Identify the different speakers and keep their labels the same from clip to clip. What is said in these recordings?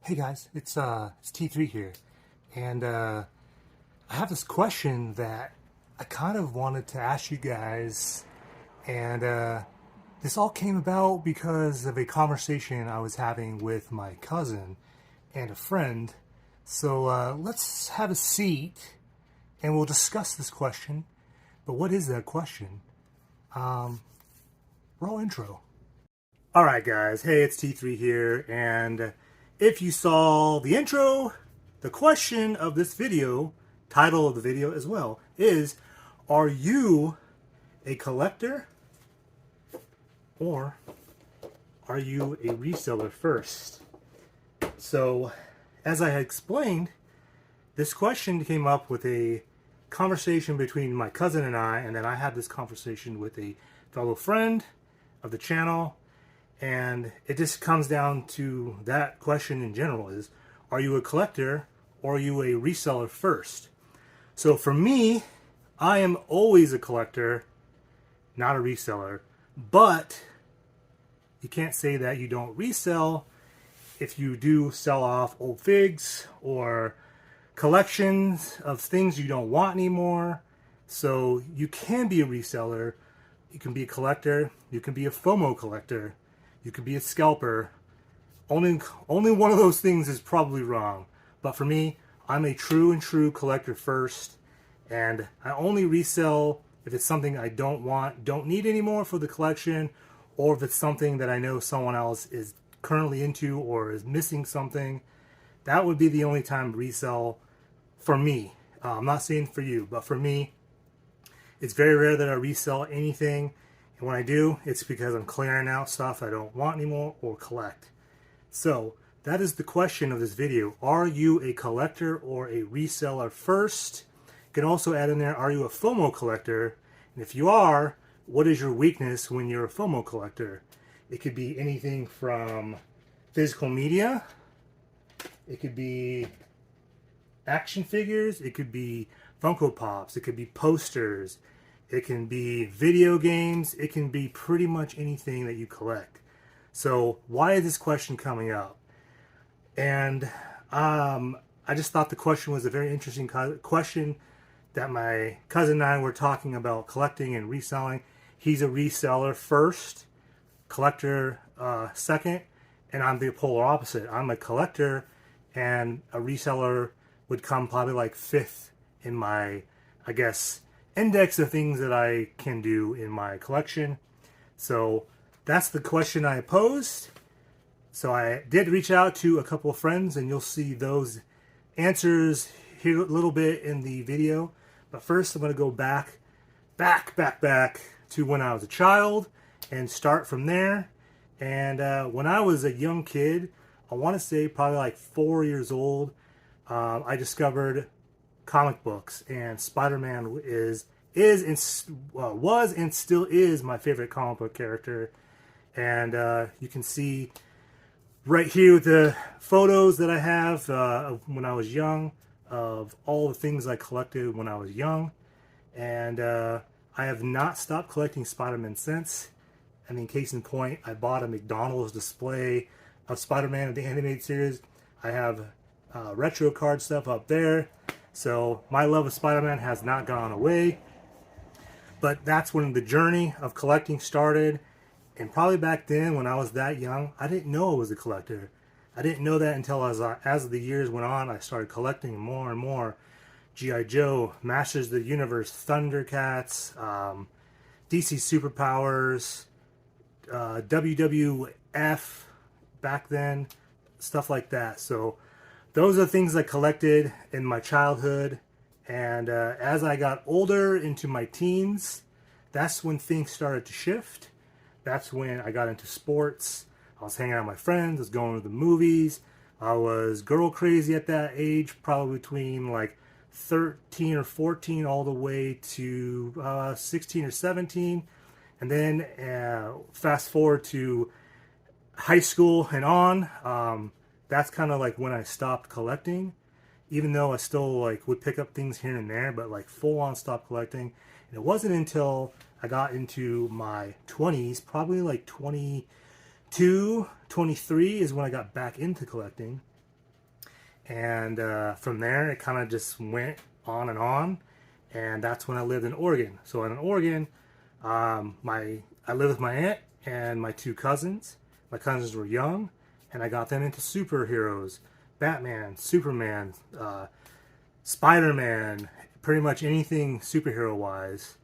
Speaker 1: Hey guys, it's T3 here, and I have this question that I kind of wanted to ask you guys, and this all came about because of a conversation I was having with my cousin and a friend. So let's have a seat, and we'll discuss this question. But what is that question? Roll intro. All right, guys. Hey, it's T3 here, and if you saw the intro, the question of this video, title of the video as well, is, are you a collector or are you a reseller first? So, as I had explained, this question came up with a conversation between my cousin and then I had this conversation with a fellow friend of the channel. And it just comes down to that question in general is, are you a collector or are you a reseller first? So for me, I am always a collector, not a reseller. But you can't say that you don't resell if you do sell off old figs or collections of things you don't want anymore. So you can be a reseller, you can be a collector, you can be a FOMO collector. You could be a scalper. Only one of those things is probably wrong. But for me, I'm a true collector first. And I only resell if it's something I don't need anymore for the collection, or if it's something that I know someone else is currently into or is missing something. That would be the only time to resell for me. I'm not saying for you, but for me, it's very rare that I resell anything. And when I do, it's because I'm clearing out stuff I don't want anymore or collect. So that is the question of this video. Are you a collector or a reseller first? You can also add in there, are you a FOMO collector? And if you are, what is your weakness when you're a FOMO collector? It could be anything from physical media. It could be action figures. It could be Funko Pops. It could be posters. It can be video games. It can be pretty much anything that you collect. So why is this question coming up? And I just thought the question was a very interesting question that my cousin and I were talking about collecting and reselling. He's a reseller first, collector second, and I'm the polar opposite. I'm a collector, and a reseller would come probably like fifth in my, I guess, index of things that I can do in my collection. So that's the question I posed. So I did reach out to a couple of friends, and you'll see those answers here a little bit in the video. But first I'm going to go back to when I was a child and start from there. And when I was a young kid, I want to say probably like 4 years old, I discovered comic books, and Spider-Man was and still is my favorite comic book character. And you can see right here with the photos that I have of when I was young, of all the things I collected when I was young. And I have not stopped collecting Spider-Man since. I mean, case in point, I bought a McDonald's display of Spider-Man of the animated series. I have retro card stuff up there. So my love of Spider-Man has not gone away. But that's when the journey of collecting started. And probably back then, when I was that young, I didn't know I was a collector. I didn't know that until as the years went on, I started collecting more and more. G.I. Joe, Masters of the Universe, Thundercats, DC Superpowers, WWF back then, stuff like that. So those are the things I collected in my childhood. And as I got older into my teens, that's when things started to shift. That's when I got into sports. I was hanging out with my friends. I was going to the movies. I was girl crazy at that age, probably between like 13 or 14 all the way to 16 or 17. And then fast forward to high school and on. That's kind of like when I stopped collecting, even though I still like would pick up things here and there, but like full on stopped collecting. And it wasn't until I got into my 20s, probably like 22, 23 is when I got back into collecting. And from there, it kind of just went on and on. And that's when I lived in Oregon. So in Oregon, I lived with my aunt and my two cousins. My cousins were young, and I got them into superheroes: Batman, Superman, Spider-Man, pretty much anything superhero-wise.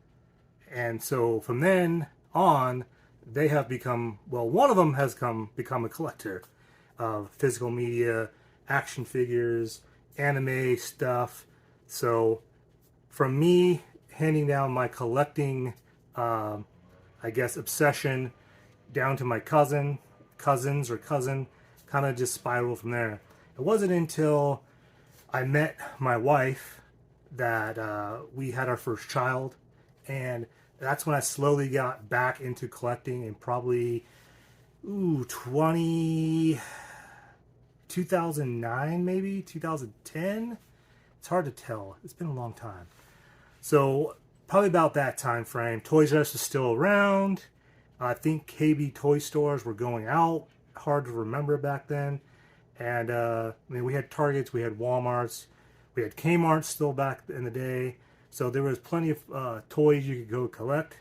Speaker 1: And so from then on, they have become, well, one of them has become a collector of physical media, action figures, anime stuff. So from me handing down my collecting, I guess, obsession down to my cousin, kind of just spiraled from there. It wasn't until I met my wife that we had our first child, and that's when I slowly got back into collecting in probably 2009, maybe 2010. It's hard to tell. It's been a long time. So probably about that time frame. Toys R Us is still around. I think KB toy stores were going out. Hard to remember back then. And I mean, we had Targets, we had Walmarts, we had Kmart still back in the day. So there was plenty of toys you could go collect.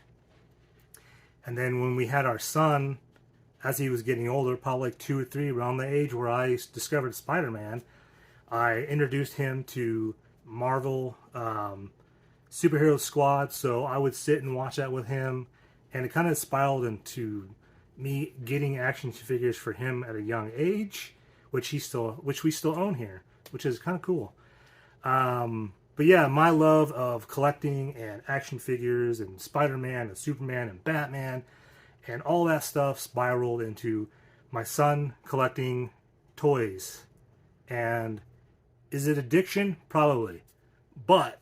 Speaker 1: And then when we had our son, as he was getting older, probably like 2 or 3, around the age where I discovered Spider-Man, I introduced him to Marvel Superhero Squad. So I would sit and watch that with him, and it kind of spiraled into me getting action figures for him at a young age, which we still own here, which is kind of cool. But yeah, my love of collecting and action figures and Spider-Man and Superman and Batman and all that stuff spiraled into my son collecting toys. And is it addiction? Probably. But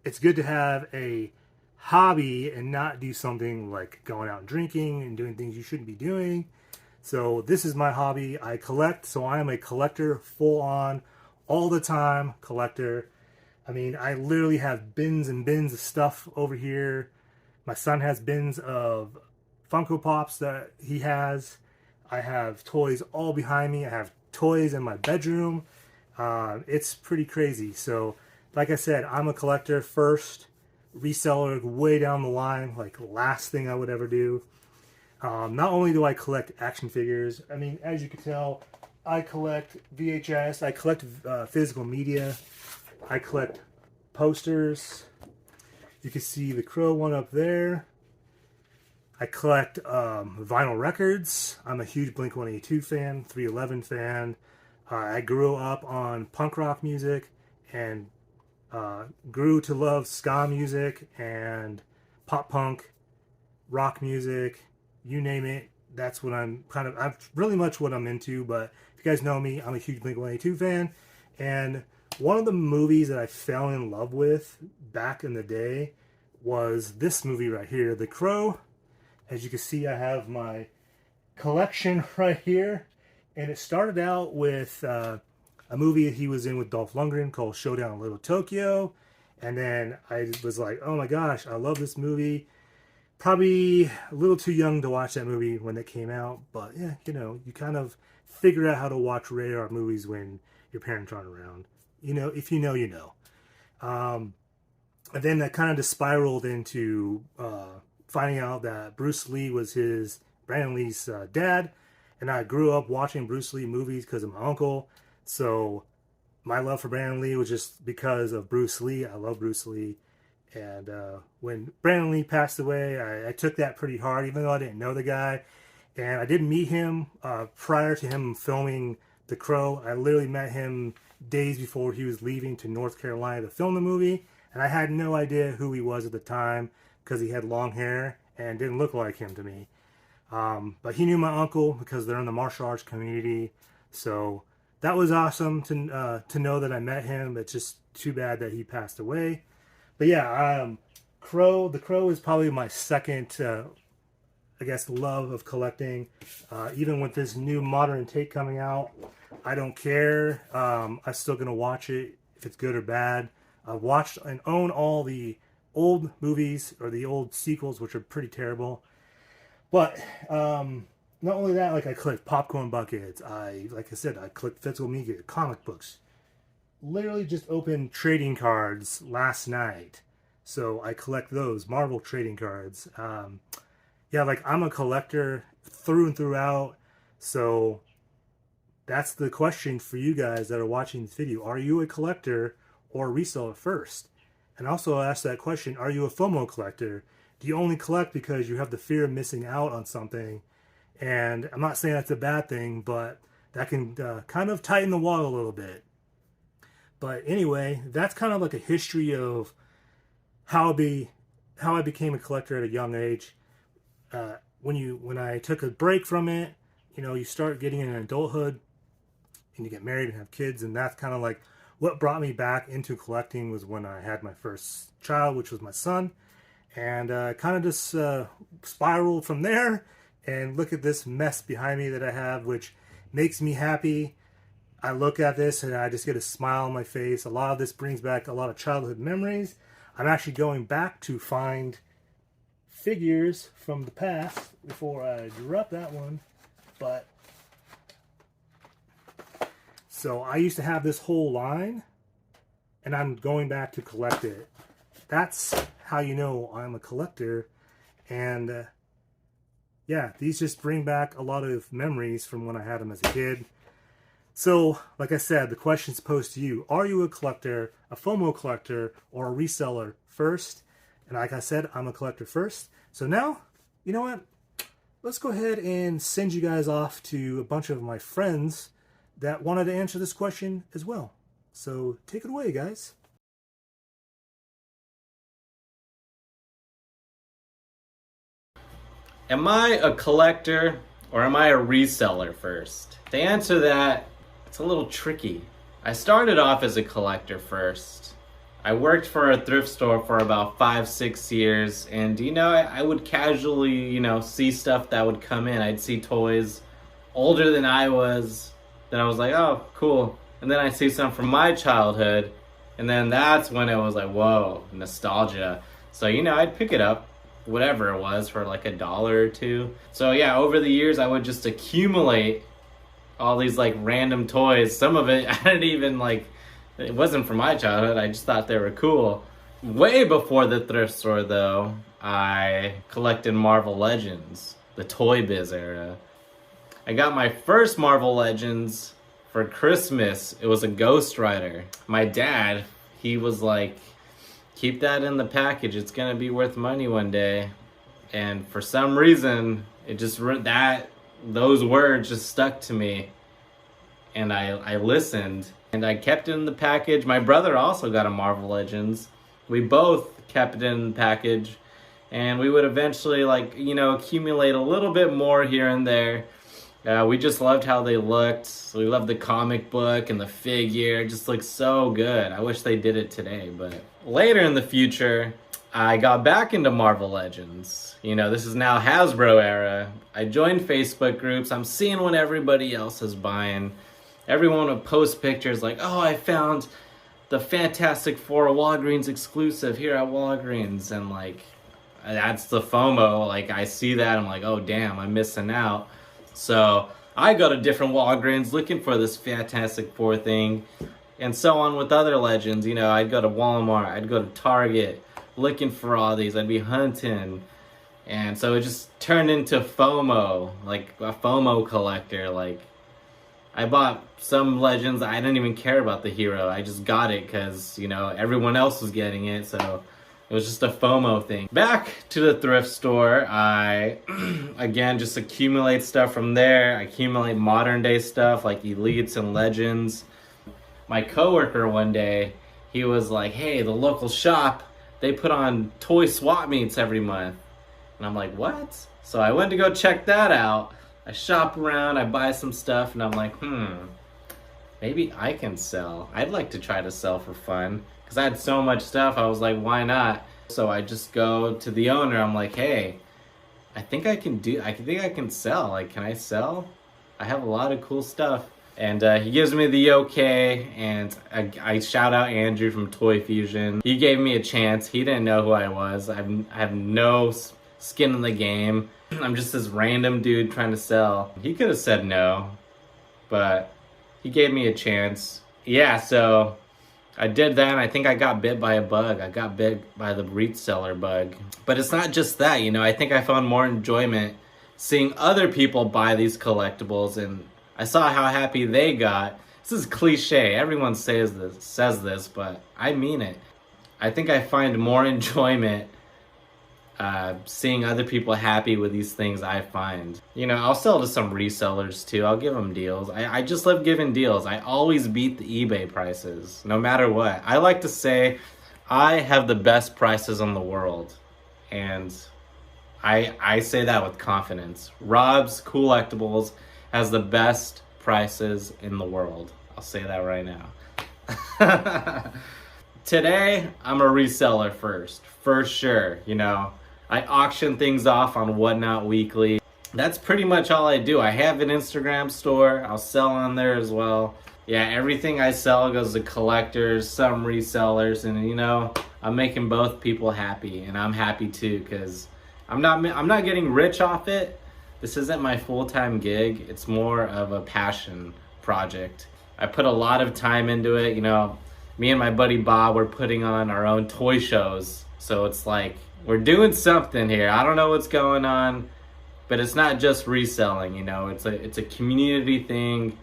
Speaker 1: it's good to have a hobby and not do something like going out and drinking and doing things you shouldn't be doing. So this is my hobby. I collect, so I am a collector, full on, all the time collector. I mean, I literally have bins and bins of stuff over here. My son has bins of Funko Pops that he has. I have toys all behind me. I have toys in my bedroom. It's pretty crazy. So, like I said, I'm a collector first, reseller way down the line, like last thing I would ever do. Not only do I collect action figures, I mean, as you can tell, I collect VHS, I collect physical media, I collect posters. You can see the Crow one up there. I collect vinyl records. I'm a huge Blink-182 fan, 311 fan. I grew up on punk rock music and grew to love ska music and pop punk, rock music, you name it. That's what I'm really much what I'm into. But if you guys know me, I'm a huge Blink-182 fan. And one of the movies that I fell in love with back in the day was this movie right here, The Crow. As you can see, I have my collection right here. And it started out with a movie he was in with Dolph Lundgren called Showdown in Little Tokyo. And then I was like, oh my gosh, I love this movie. Probably a little too young to watch that movie when it came out. But yeah, you know, you kind of figure out how to watch rated R movies when your parents aren't around. You know, if you know, you know. And then that kind of just spiraled into finding out that Bruce Lee was Brandon Lee's dad. And I grew up watching Bruce Lee movies because of my uncle. So my love for Brandon Lee was just because of Bruce Lee. I love Bruce Lee. And when Brandon Lee passed away, I took that pretty hard, even though I didn't know the guy. And I didn't meet him prior to him filming The Crow. I literally met him days before he was leaving to North Carolina to film the movie. And I had no idea who he was at the time because he had long hair and didn't look like him to me. But he knew my uncle because they're in the martial arts community. So that was awesome to know that I met him. It's just too bad that he passed away. But yeah, The Crow is probably my second, I guess, love of collecting. Even with this new modern take coming out, I don't care. I'm still going to watch it if it's good or bad. I've watched and own all the old movies or the old sequels, which are pretty terrible. But not only that, like I collect popcorn buckets. Like I said, I collect physical media, comic books, literally just opened trading cards last night. So I collect those Marvel trading cards. Yeah, like I'm a collector through and throughout. So that's the question for you guys that are watching this video. Are you a collector or a reseller first? And also ask that question, are you a FOMO collector? Do you only collect because you have the fear of missing out on something? And I'm not saying that's a bad thing, but that can kind of tighten the wall a little bit. But anyway, that's kind of like a history of how I became a collector at a young age. When I took a break from it, you start getting in adulthood and you get married and have kids, and that's kind of like what brought me back into collecting was when I had my first child, which was my son, and kind of just spiraled from there. And look at this mess behind me that I have, which makes me happy. I look at this and I just get a smile on my face. A lot of this brings back a lot of childhood memories. I'm actually going back to find figures from the past before I drop that one. But so I used to have this whole line and I'm going back to collect it. That's how you know I'm a collector. And yeah, these just bring back a lot of memories from when I had them as a kid. So, like I said, the question's posed to you. Are you a collector, a FOMO collector, or a reseller first? And like I said, I'm a collector first. So now, you know what? Let's go ahead and send you guys off to a bunch of my friends that wanted to answer this question as well. So take it away, guys.
Speaker 2: Am I a collector or am I a reseller first? To answer that, it's a little tricky. I started off as a collector first. I worked for a thrift store for about 5-6 years, and I would casually, see stuff that would come in. I'd see toys older than I was, then I was like, oh, cool. And then I'd see some from my childhood, and then that's when it was like, whoa, nostalgia. So, I'd pick it up, whatever it was, for like $1 or $2. So yeah, over the years I would just accumulate all these like random toys. Some of it I didn't even it wasn't from my childhood, I just thought they were cool. Way before the thrift store though, I collected Marvel Legends, the Toy Biz era. I got my first Marvel Legends for Christmas. It was a Ghost Rider. My dad, he was like, keep that in the package, it's gonna be worth money one day. And for some reason, it just those words just stuck to me, and I listened and I kept it in the package. My brother also got a Marvel Legends. We both kept it in the package, and we would eventually accumulate a little bit more here and there. We just loved how they looked. We loved the comic book and the figure. It just looked so good. I wish they did it today, but later in the future, I got back into Marvel Legends. This is now Hasbro era. I joined Facebook groups. I'm seeing what everybody else is buying. Everyone would post pictures like, oh, I found the Fantastic Four Walgreens exclusive here at Walgreens. And that's the FOMO. I see that, I'm like, oh damn, I'm missing out. So I go to different Walgreens looking for this Fantastic Four thing, and so on with other Legends. I'd go to Walmart, I'd go to Target, looking for all these. I'd be hunting, and so it just turned into FOMO, like a FOMO collector. I bought some Legends, I didn't even care about the hero. I just got it because, everyone else was getting it, so it was just a FOMO thing. Back to the thrift store, I, again, just accumulate stuff from there. I accumulate modern day stuff like Elites and Legends. My coworker one day, he was like, hey, the local shop, they put on toy swap meets every month. And I'm like, what? So I went to go check that out. I shop around, I buy some stuff, and I'm like, maybe I can sell. I'd like to try to sell for fun. Because I had so much stuff, I was like, why not? So I just go to the owner, I'm like, hey, I think I can sell. Can I sell? I have a lot of cool stuff. And he gives me the okay, and I shout out Andrew from Toy Fusion. He gave me a chance. He didn't know who I was. I have no skin in the game. I'm just this random dude trying to sell. He could have said no, but he gave me a chance. Yeah, so I did that, and I think I got bit by a bug. I got bit by the reseller bug. But it's not just that, you know. I think I found more enjoyment seeing other people buy these collectibles, and I saw how happy they got. This is cliche. Everyone says this, but I mean it. I think I find more enjoyment seeing other people happy with these things I find. You know, I'll sell to some resellers too. I'll give them deals. I just love giving deals. I always beat the eBay prices, no matter what. I like to say I have the best prices in the world. And I say that with confidence. Rob's Collectibles has the best prices in the world. I'll say that right now. Today, I'm a reseller first, for sure, you know. I auction things off on Whatnot Weekly. That's pretty much all I do. I have an Instagram store. I'll sell on there as well. Yeah, everything I sell goes to collectors, some resellers, and you know, I'm making both people happy, and I'm happy too, because I'm not getting rich off it. This isn't my full-time gig. It's more of a passion project. I put a lot of time into it. You know, me and my buddy Bob, we're putting on our own toy shows. So it's like, we're doing something here. I don't know what's going on, but it's not just reselling, you know. It's a community thing.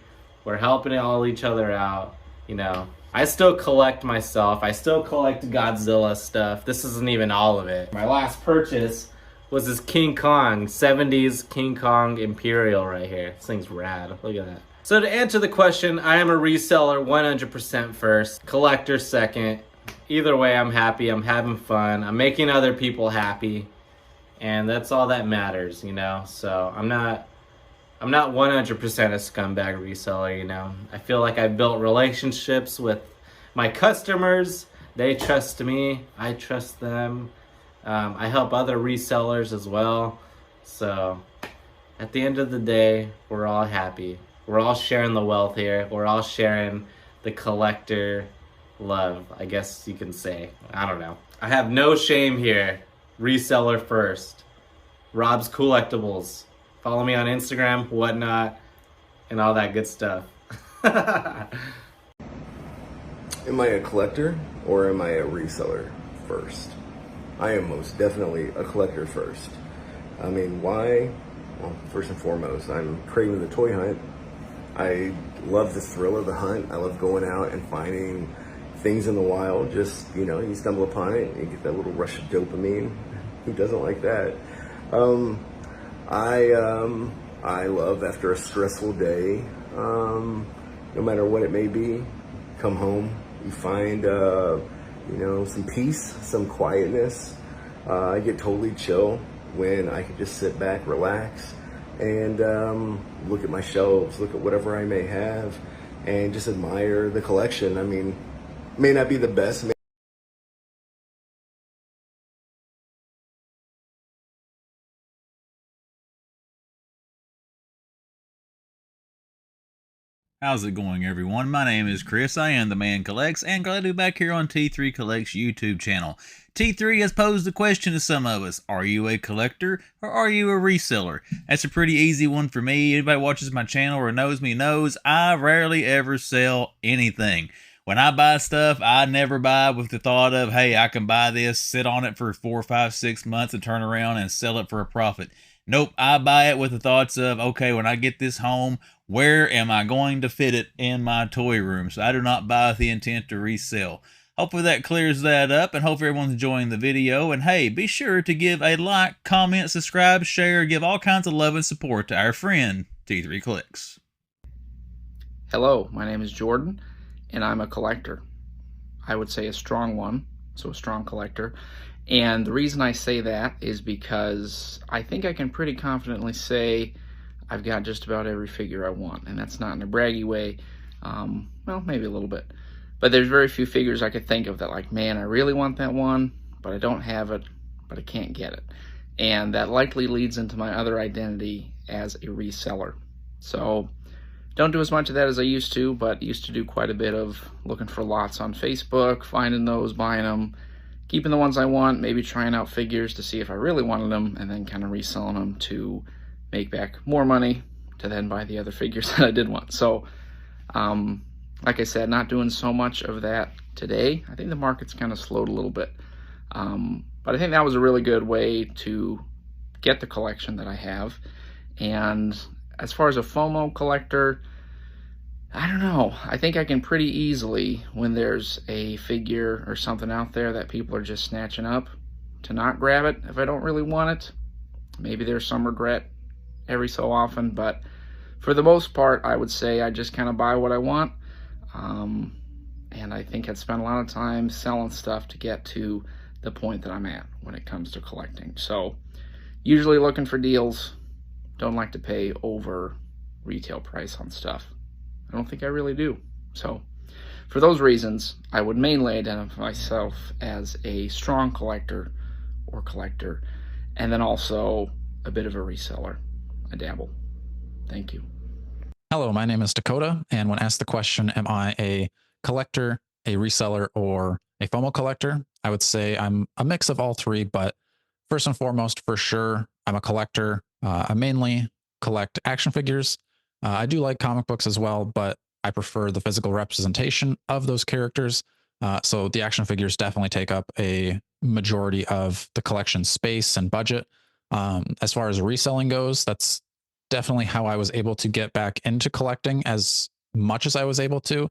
Speaker 2: We're helping all each other out, you know. I still collect myself. I still collect Godzilla stuff. This isn't even all of it. My last purchase was this King Kong, 70s King Kong Imperial right here. This thing's rad. Look at that. So to answer the question, I am a reseller 100% first, collector second. Either way, I'm happy. I'm having fun. I'm making other people happy. And that's all that matters, you know. So I'm not 100% a scumbag reseller, you know. I feel like I've built relationships with my customers. They trust me. I trust them. I help other resellers as well. So at the end of the day, we're all happy. We're all sharing the wealth here. We're all sharing the collector love, I guess you can say. I don't know. I have no shame here. Reseller first. Rob's Collectibles. Follow me on Instagram, Whatnot, and all that good stuff.
Speaker 3: Am I a collector or am I a reseller first? I am most definitely a collector first. I mean, why? Well, first and foremost, I'm creating the toy hunt. I love the thrill of the hunt. I love going out and finding things in the wild. Just, you know, you stumble upon it and you get that little rush of dopamine. Who doesn't like that? I love, after a stressful day, no matter what it may be, come home, you find, you know, some peace, some quietness. I get totally chill when I can just sit back, relax, and look at my shelves, look at whatever I may have, and just admire the collection. I mean, may not be the best.
Speaker 4: How's it going, everyone? My name is Chris. I am the Man Collects, and glad to be back here on T3 Collects YouTube channel. T3 has posed the question to some of us: are you a collector or are you a reseller? That's a pretty easy one for me. Anybody watches my channel or knows me knows I rarely ever sell anything. When I buy stuff, I never buy with the thought of, hey, I can buy this, sit on it for 4, 5, 6 months and turn around and sell it for a profit. Nope, I buy it with the thoughts of, okay, when I get this home, where am I going to fit it in my toy room? So I do not buy with the intent to resell. Hopefully that clears that up, and hope everyone's enjoying the video. And hey, be sure to give a like, comment, subscribe, share, give all kinds of love and support to our friend T3 Collects.
Speaker 5: Hello, my name is Jordan, and I'm a collector. I would say a strong one, so a strong collector. And the reason I say that is because I think I can pretty confidently say I've got just about every figure I want, and that's not in a braggy way. Well, maybe a little bit. But there's very few figures I could think of that, like, man, I really want that one, but I don't have it, but I can't get it. And that likely leads into my other identity as a reseller. So don't do as much of that as I used to, but used to do quite a bit of looking for lots on Facebook, finding those, buying them, keeping the ones I want, maybe trying out figures to see if I really wanted them, and then kind of reselling them to make back more money to then buy the other figures that I did want. So, like I said, not doing so much of that today. I think the market's kind of slowed a little bit. But I think that was a really good way to get the collection that I have. And as far as a FOMO collector, I don't know. I think I can pretty easily, when there's a figure or something out there that people are just snatching up, to not grab it if I don't really want it. Maybe there's some regret every so often, but for the most part, I would say I just kind of buy what I want. And I think I'd spend a lot of time selling stuff to get to the point that I'm at when it comes to collecting. So usually looking for deals, don't like to pay over retail price on stuff. I don't think I really do. So for those reasons, I would mainly identify myself as a strong collector or collector, and then also a bit of a reseller. I dabble. Thank you.
Speaker 6: Hello, my name is Dakota, and when asked the question, am I a collector, a reseller, or a FOMO collector, I would say I'm a mix of all three, but first and foremost, for sure, I'm a collector. I mainly collect action figures. I do like comic books as well, but I prefer the physical representation of those characters. So the action figures definitely take up a majority of the collection space and budget. As far as reselling goes, that's definitely how I was able to get back into collecting as much as I was able to,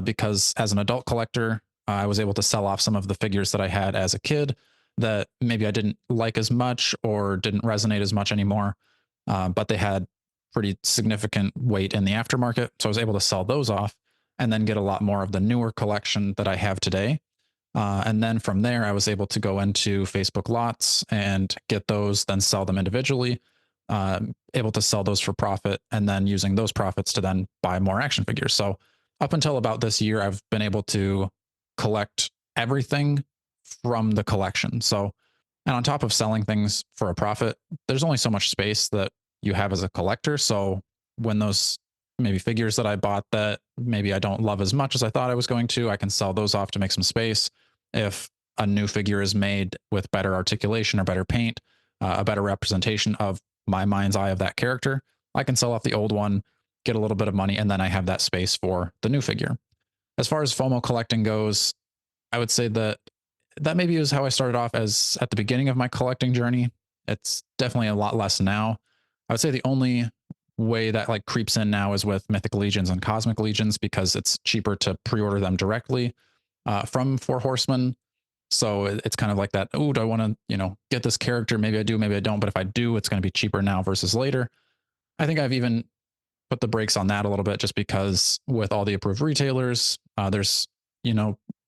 Speaker 6: because as an adult collector, I was able to sell off some of the figures that I had as a kid that maybe I didn't like as much or didn't resonate as much anymore, but they had pretty significant weight in the aftermarket. So I was able to sell those off and then get a lot more of the newer collection that I have today. And then from there, I was able to go into Facebook lots and get those, then sell them individually, able to sell those for profit, and then using those profits to then buy more action figures. So up until about this year, I've been able to collect everything from the collection. So, and on top of selling things for a profit, there's only so much space that you have as a collector. So when those maybe figures that I bought that maybe I don't love as much as I thought I was going to, I can sell those off to make some space. If a new figure is made with better articulation or better paint, a better representation of my mind's eye of that character, I can sell off the old one, get a little bit of money, and then I have that space for the new figure. As far as FOMO collecting goes, I would say that maybe was how I started off as at the beginning of my collecting journey. It's definitely a lot less now. I would say the only way that like creeps in now is with Mythic Legions and Cosmic Legions, because it's cheaper to pre-order them directly from Four Horsemen. So it's kind of like that, oh, do I want to, get this character? Maybe I do, maybe I don't. But if I do, it's going to be cheaper now versus later. I think I've even put the brakes on that a little bit, just because with all the approved retailers, there's,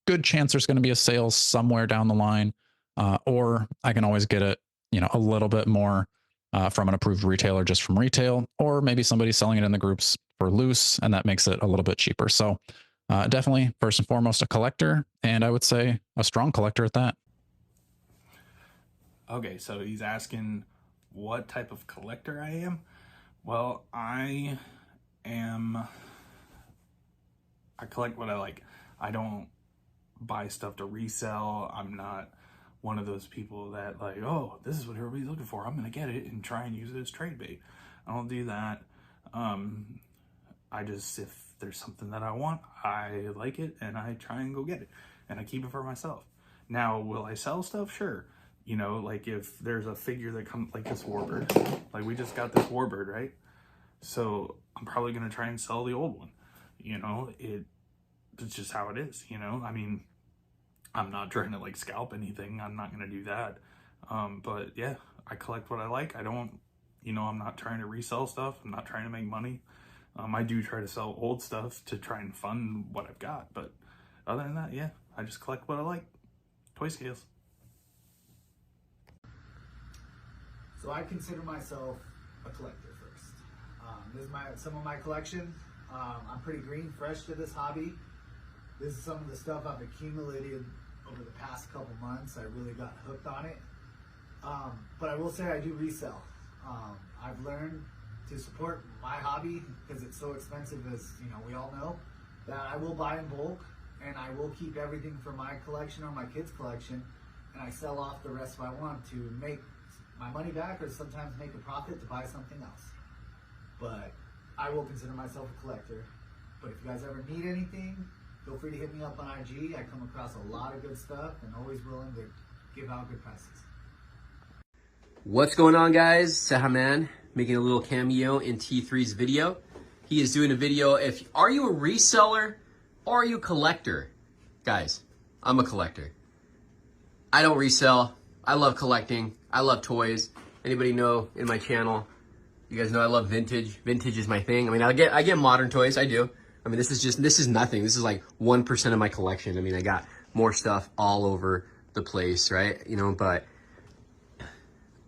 Speaker 6: good chance there's going to be a sale somewhere down the line, or I can always get it, a little bit more from an approved retailer just from retail, or maybe somebody selling it in the groups for loose, and that makes it a little bit cheaper. So definitely, first and foremost, a collector, and I would say a strong collector at that.
Speaker 7: Okay, so he's asking what type of collector I am. Well, I collect what I like. I don't buy stuff to resell. I'm not one of those people that like, oh, this is what everybody's looking for, I'm gonna get it and try and use it as trade bait. I don't do that. I just, if there's something that I want, I like it, and I try and go get it, and I keep it for myself. Now, will I sell stuff? Sure. Like if there's a figure that comes, like this warbird, like we just got this warbird, right? So I'm probably gonna try and sell the old one. It's just how it is. I mean, I'm not trying to like scalp anything. I'm not gonna do that. But yeah, I collect what I like. I don't, I'm not trying to resell stuff. I'm not trying to make money. I do try to sell old stuff to try and fund what I've got, but other than that, yeah, I just collect what I like. Toy scales.
Speaker 8: So I consider myself a collector first. This is some of my collection. I'm pretty green, fresh to this hobby. This is some of the stuff I've accumulated over the past couple months. I really got hooked on it. But I will say I do resell. I've learned to support my hobby, because it's so expensive, as we all know, that I will buy in bulk, and I will keep everything from my collection or my kids' collection, and I sell off the rest if I want to make my money back, or sometimes make a profit to buy something else. But I will consider myself a collector. But if you guys ever need anything, feel free to hit me up on IG. I come across a lot of good stuff and always willing to give out good prices.
Speaker 9: What's going on, guys? Sahaman making a little cameo in T3's video. He is doing a video. Are you a reseller or are you a collector? Guys, I'm a collector. I don't resell. I love collecting. I love toys. Anybody know in my channel? You guys know I love vintage. Vintage is my thing. I mean, I get modern toys. I do. I mean, this is nothing. This is like 1% of my collection. I mean, I got more stuff all over the place, right? You know, but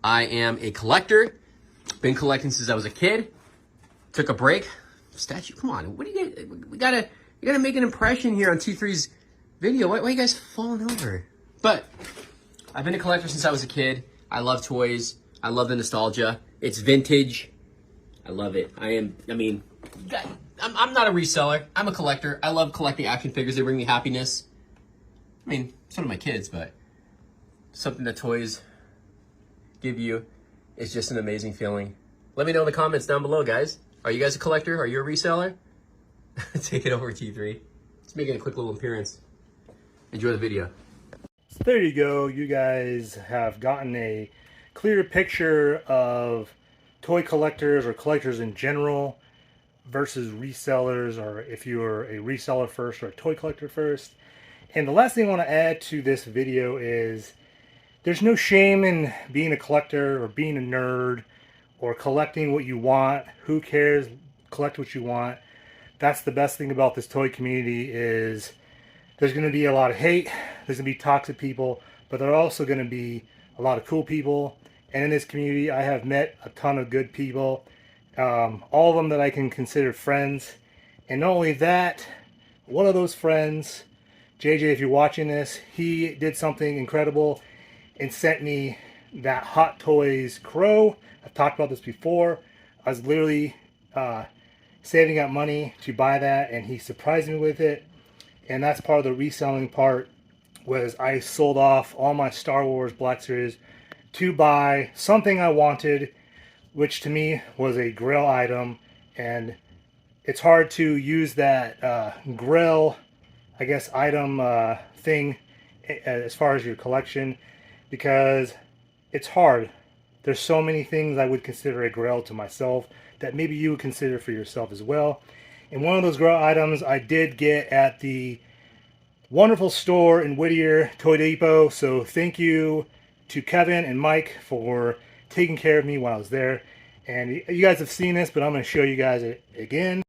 Speaker 9: I am a collector. Been collecting since I was a kid. Took a break. Statue, come on. What do you get? You gotta make an impression here on T3's video. Why are you guys falling over? But I've been a collector since I was a kid. I love toys. I love the nostalgia. It's vintage. I love it. I'm not a reseller. I'm a collector. I love collecting action figures. They bring me happiness. I mean, so do my kids, but something that toys give you is just an amazing feeling. Let me know in the comments down below, guys. Are you guys a collector? Are you a reseller? Take it over, T3. Just making a quick little appearance. Enjoy the video.
Speaker 1: So there you go. You guys have gotten a clear picture of toy collectors or collectors in general versus resellers, or if you are a reseller first or a toy collector first. And the last thing I want to add to this video is there's no shame in being a collector or being a nerd or collecting what you want. Who cares? Collect what you want. That's the best thing about this toy community is there's going to be a lot of hate. There's going to be toxic people, but there are also going to be a lot of cool people. And in this community, I have met a ton of good people. All of them that I can consider friends. And not only that, one of those friends, JJ, if you're watching this, he did something incredible and sent me that Hot Toys Crow. I've talked about this before. I was literally saving up money to buy that, and he surprised me with it. And that's part of the reselling part, was I sold off all my Star Wars Black Series to buy something I wanted, which to me was a Grail item. And it's hard to use that Grail, I guess, item thing as far as your collection, because it's hard. There's so many things I would consider a Grail to myself that maybe you would consider for yourself as well. And one of those Grail items I did get at the wonderful store in Whittier, Toy Depot. So thank you to Kevin and Mike for taking care of me while I was there. And you guys have seen this, but I'm going to show you guys it again.